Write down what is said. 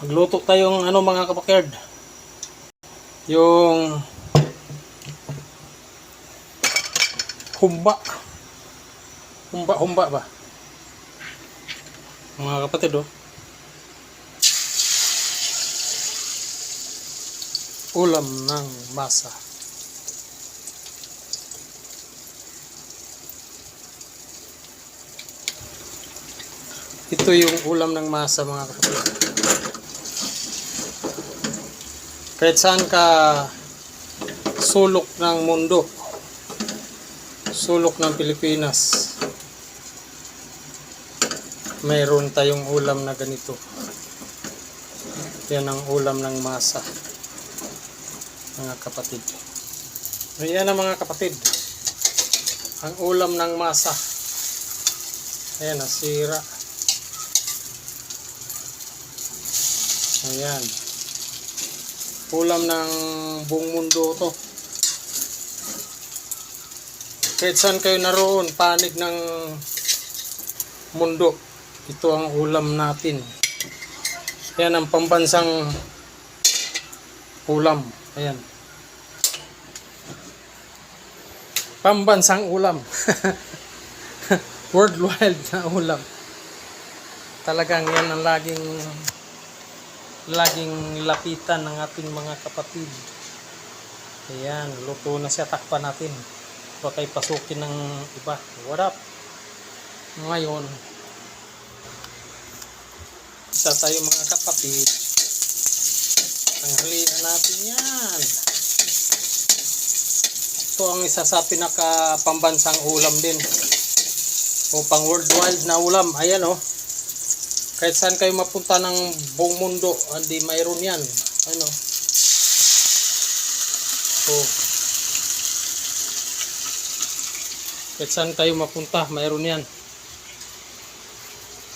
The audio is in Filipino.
Magluto tayong ano mga kapakerd. Yung humba. Humba ba? Mga kapatid oh. Ulam ng masa. Ito yung ulam ng masa mga kapatid. Kahit saan ka sulok ng mundo, sulok ng Pilipinas, mayroon tayong ulam na ganito. Yan ang ulam ng masa mga kapatid. Ayan na mga kapatid, ang ulam ng masa. Ayan, nasira. Ayan, ulam ng buong mundo to. Kahit saan kayo naroon, panig ng mundo, ito ang ulam natin. Ayan ang pambansang ulam. Ayan, pambansang ulam. Worldwide na ulam. Talagang yan ang laging lapitan ng ating mga kapatid. Ayan, luto na siya, takpan natin. Baka ipasukin ng iba. What up? Ngayon, isa tayo mga kapatid. Tanghalian natin yan. Ito ang isa sa pinaka pambansang ulam din. O pang worldwide na ulam. Ayan oh. Kahit saan kayo mapunta ng buong mundo, hindi mayroon yan. Ano? So, kahit saan kayo mapunta, mayroon yan.